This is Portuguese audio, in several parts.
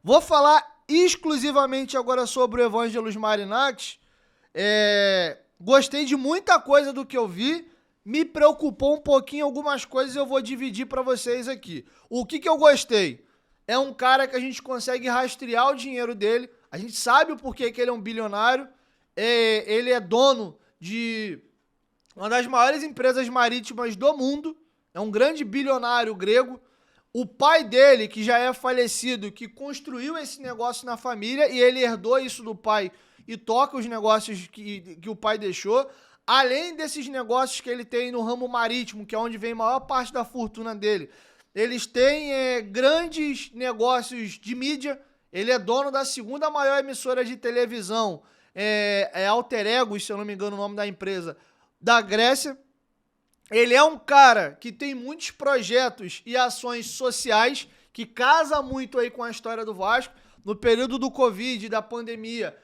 Vou falar exclusivamente agora sobre o Evangelos Marinax. Gostei de muita coisa do que eu vi, me preocupou um pouquinho algumas coisas e eu vou dividir para vocês aqui. O que eu gostei? É um cara que a gente consegue rastrear o dinheiro dele, a gente sabe o porquê que ele é um bilionário, ele é dono de uma das maiores empresas marítimas do mundo, é um grande bilionário grego. O pai dele, que já é falecido, que construiu esse negócio na família e ele herdou isso do pai e toca os negócios que o pai deixou. Além desses negócios que ele tem no ramo marítimo, que é onde vem a maior parte da fortuna dele, eles têm grandes negócios de mídia. Ele é dono da segunda maior emissora de televisão, Alter Ego, se eu não me engano o nome da empresa, da Grécia. Ele é um cara que tem muitos projetos e ações sociais que casa muito aí com a história do Vasco. No período do Covid, da pandemia,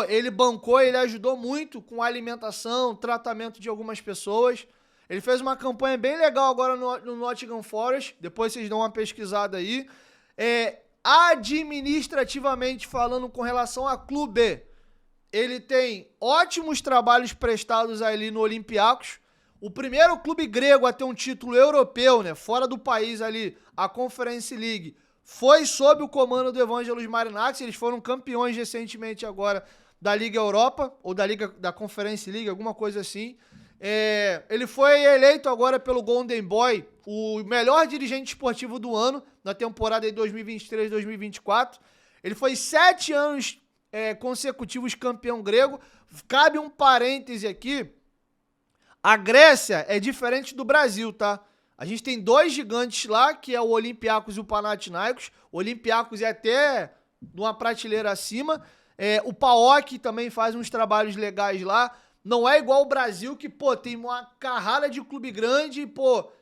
ele bancou, ele ajudou muito com a alimentação, tratamento de algumas pessoas. Ele fez uma campanha bem legal agora no Nottingham Forest, depois vocês dão uma pesquisada aí. Administrativamente falando, com relação a clube, ele tem ótimos trabalhos prestados ali no Olympiacos. O primeiro clube grego a ter um título europeu, né, fora do país ali, a Conference League, foi sob o comando do Evangelos Marinax. Eles foram campeões recentemente agora da Liga Europa, ou da Liga da Conference League, alguma coisa assim. Ele foi eleito agora pelo Golden Boy o melhor dirigente esportivo do ano, na temporada de 2023-2024. Ele foi 7 anos consecutivos campeão grego. Cabe um parêntese aqui. A Grécia é diferente do Brasil, tá? A gente tem 2 gigantes lá, que é o Olympiacos e o Panathinaikos. O Olympiacos é até numa prateleira acima. O PAOK também faz uns trabalhos legais lá. Não é igual o Brasil, que, tem uma carrada de clube grande e,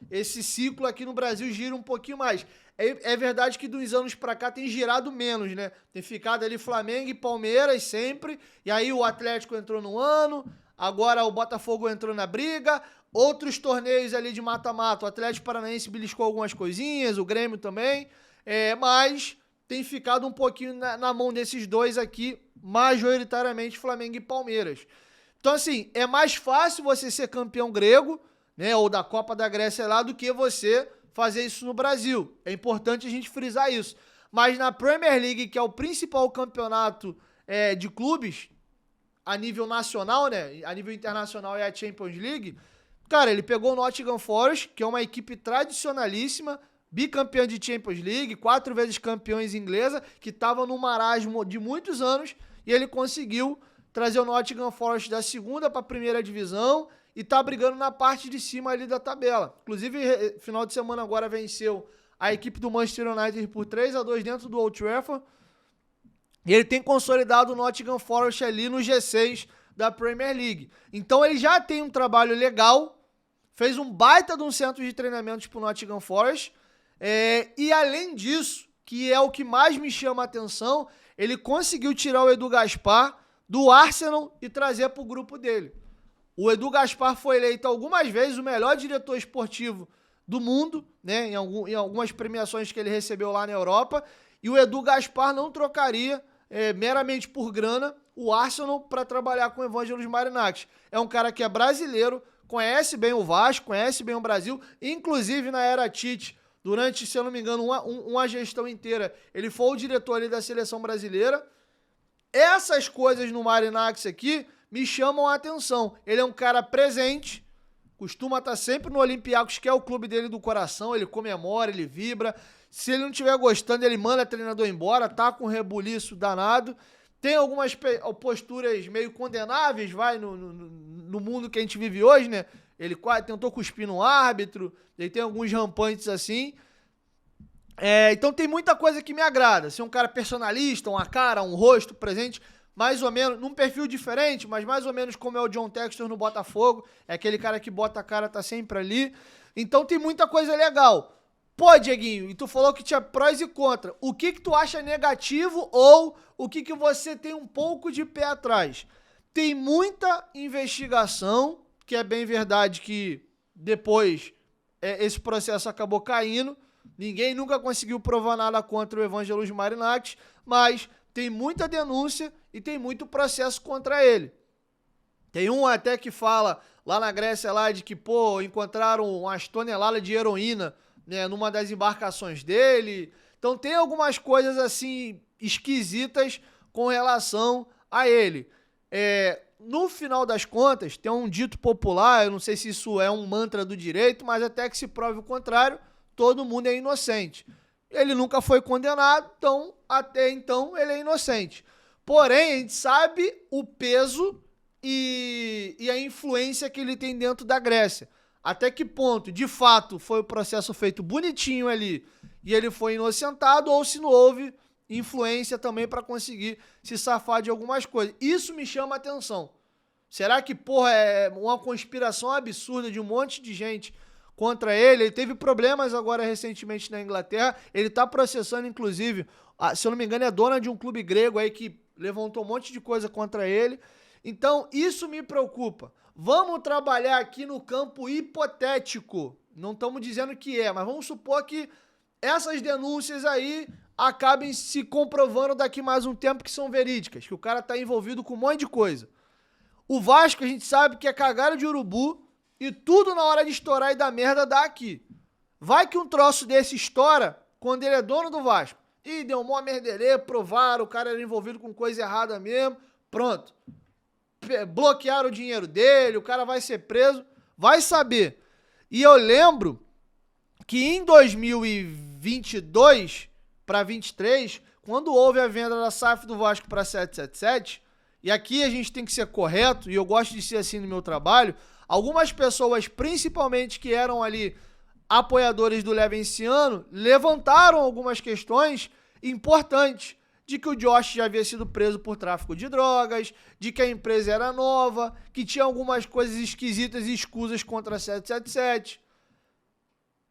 esse ciclo aqui no Brasil gira um pouquinho mais. É verdade que dos anos pra cá tem girado menos, né? Tem ficado ali Flamengo e Palmeiras sempre, e aí o Atlético entrou no ano, agora o Botafogo entrou na briga, outros torneios ali de mata-mata, o Atlético Paranaense beliscou algumas coisinhas, o Grêmio também, mas tem ficado um pouquinho na mão desses dois aqui, majoritariamente Flamengo e Palmeiras. Então, assim, é mais fácil você ser campeão grego, né, ou da Copa da Grécia lá, do que você fazer isso no Brasil. É importante a gente frisar isso. Mas na Premier League, que é o principal campeonato de clubes, a nível nacional, né, a nível internacional é a Champions League, cara, ele pegou o Nottingham Forest, que é uma equipe tradicionalíssima, bicampeã de Champions League, 4 vezes campeões inglesa, que estava no marasmo de muitos anos, e ele conseguiu trazer o Nottingham Forest da segunda para a primeira divisão e tá brigando na parte de cima ali da tabela. Inclusive, final de semana agora venceu a equipe do Manchester United por 3-2 dentro do Old Trafford. E ele tem consolidado o Nottingham Forest ali no G6 da Premier League. Então ele já tem um trabalho legal, fez um baita de um centro de treinamentos pro Nottingham Forest. E além disso, que é o que mais me chama a atenção, ele conseguiu tirar o Edu Gaspar do Arsenal e trazer para o grupo dele. O Edu Gaspar foi eleito algumas vezes o melhor diretor esportivo do mundo, né, em algumas premiações que ele recebeu lá na Europa, e o Edu Gaspar não trocaria meramente por grana o Arsenal para trabalhar com o Evangelos Marinax. É um cara que é brasileiro, conhece bem o Vasco, conhece bem o Brasil, inclusive na era Tite, durante, se eu não me engano, uma gestão inteira, ele foi o diretor ali da seleção brasileira. Essas coisas no Marinax aqui me chamam a atenção. Ele é um cara presente, costuma estar sempre no Olympiacos, que é o clube dele do coração, ele comemora, ele vibra. Se ele não estiver gostando, ele manda o treinador embora, tá com um rebuliço danado. Tem algumas posturas meio condenáveis, no mundo que a gente vive hoje, né? Ele quase tentou cuspir no árbitro, ele tem alguns rampantes assim. Então tem muita coisa que me agrada. Ser um cara personalista, uma cara, um rosto presente, mais ou menos, num perfil diferente, mas mais ou menos como é o John Textor no Botafogo. É aquele cara que bota a cara, tá sempre ali. Então tem muita coisa legal. Pô, Dieguinho, e tu falou que tinha prós e contras. O que tu acha negativo ou o que você tem um pouco de pé atrás? Tem muita investigação, que é bem verdade que depois esse processo acabou caindo. Ninguém nunca conseguiu provar nada contra o Evangelos Marinakis, mas tem muita denúncia e tem muito processo contra ele. Tem um até que fala lá na Grécia lá de que, encontraram umas toneladas de heroína, né, numa das embarcações dele. Então tem algumas coisas assim esquisitas com relação a ele. No final das contas, tem um dito popular, eu não sei se isso é um mantra do direito, mas até que se prove o contrário, todo mundo é inocente. Ele nunca foi condenado, então até então ele é inocente. Porém, a gente sabe o peso e a influência que ele tem dentro da Grécia. Até que ponto, de fato, foi o processo feito bonitinho ali e ele foi inocentado, ou se não houve influência também para conseguir se safar de algumas coisas. Isso me chama a atenção. Será que, é uma conspiração absurda de um monte de gente contra ele? Ele teve problemas agora recentemente na Inglaterra. Ele tá processando, inclusive, se eu não me engano, é dona de um clube grego aí que levantou um monte de coisa contra ele. Então, isso me preocupa. Vamos trabalhar aqui no campo hipotético. Não estamos dizendo que mas vamos supor que essas denúncias aí acabem se comprovando daqui mais um tempo que são verídicas, que o cara tá envolvido com um monte de coisa. O Vasco, a gente sabe que é cagada de urubu e tudo na hora de estourar e dar merda dá aqui. Vai que um troço desse estoura quando ele é dono do Vasco. Ih, deu mó merderê, provaram, o cara era envolvido com coisa errada mesmo, pronto. Bloquearam o dinheiro dele, o cara vai ser preso, vai saber. E eu lembro que em 2022 para 23, quando houve a venda da SAF do Vasco para 777, e aqui a gente tem que ser correto, e eu gosto de ser assim no meu trabalho, algumas pessoas, principalmente que eram ali apoiadores do Levenciano, levantaram algumas questões importantes, de que o Josh já havia sido preso por tráfico de drogas, de que a empresa era nova, que tinha algumas coisas esquisitas e escusas contra a 777.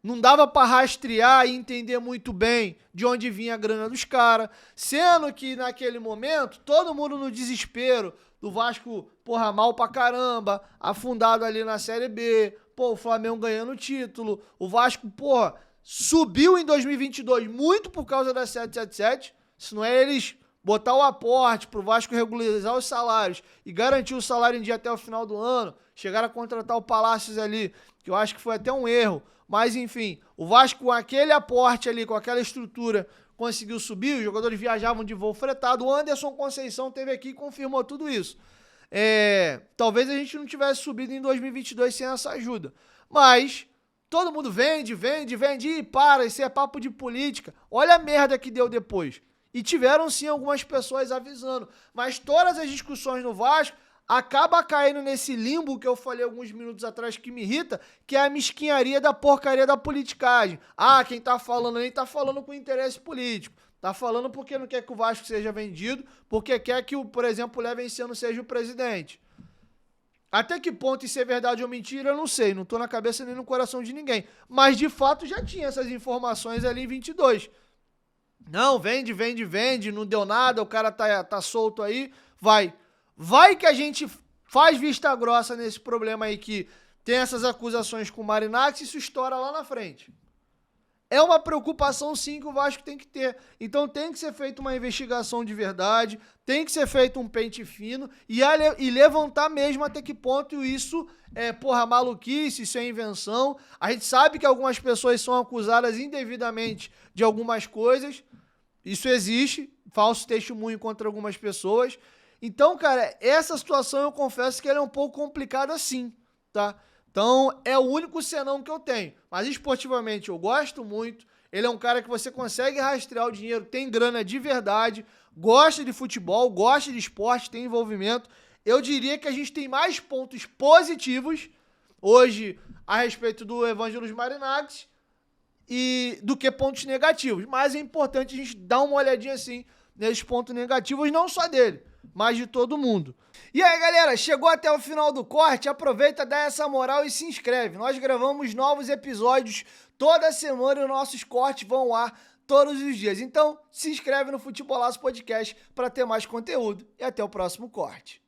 Não dava para rastrear e entender muito bem de onde vinha a grana dos caras, sendo que naquele momento, todo mundo no desespero, do Vasco, mal pra caramba, afundado ali na Série B, o Flamengo ganhando o título, o Vasco, subiu em 2022 muito por causa da 777, se não é eles botar o aporte pro Vasco regularizar os salários e garantir o salário em dia até o final do ano, chegaram a contratar o Palácios ali, que eu acho que foi até um erro, mas enfim, o Vasco com aquele aporte ali, com aquela estrutura, conseguiu subir, os jogadores viajavam de voo fretado, o Anderson Conceição teve aqui e confirmou tudo isso. Talvez a gente não tivesse subido em 2022 sem essa ajuda, mas todo mundo vende, e para, isso é papo de política, olha a merda que deu depois. E tiveram sim algumas pessoas avisando, mas todas as discussões no Vasco acaba caindo nesse limbo que eu falei alguns minutos atrás que me irrita, que é a mesquinharia da porcaria da politicagem. Quem tá falando aí tá falando com interesse político. Tá falando porque não quer que o Vasco seja vendido, porque quer que, por exemplo, o Levenciano seja o presidente. Até que ponto isso é verdade ou mentira, eu não sei. Não tô na cabeça nem no coração de ninguém. Mas, de fato, já tinha essas informações ali em 22. Não, vende, não deu nada, o cara tá solto aí, Vai que a gente faz vista grossa nesse problema aí que tem essas acusações com o Marinakis e isso estoura lá na frente. É uma preocupação sim que o Vasco tem que ter. Então tem que ser feita uma investigação de verdade, tem que ser feito um pente fino e levantar mesmo até que ponto isso é maluquice, isso é invenção. A gente sabe que algumas pessoas são acusadas indevidamente de algumas coisas. Isso existe, falso testemunho contra algumas pessoas. Então, cara, essa situação eu confesso que ela é um pouco complicada sim, tá? Então, é o único senão que eu tenho. Mas esportivamente eu gosto muito. Ele é um cara que você consegue rastrear o dinheiro, tem grana de verdade, gosta de futebol, gosta de esporte, tem envolvimento. Eu diria que a gente tem mais pontos positivos hoje a respeito do Evangelos Marinakis do que pontos negativos. Mas é importante a gente dar uma olhadinha assim nesses pontos negativos, não só dele, mas de todo mundo. E aí, galera, chegou até o final do corte, aproveita, dá essa moral e se inscreve. Nós gravamos novos episódios toda semana e os nossos cortes vão ao ar todos os dias. Então, se inscreve no Futebolaço Podcast para ter mais conteúdo e até o próximo corte.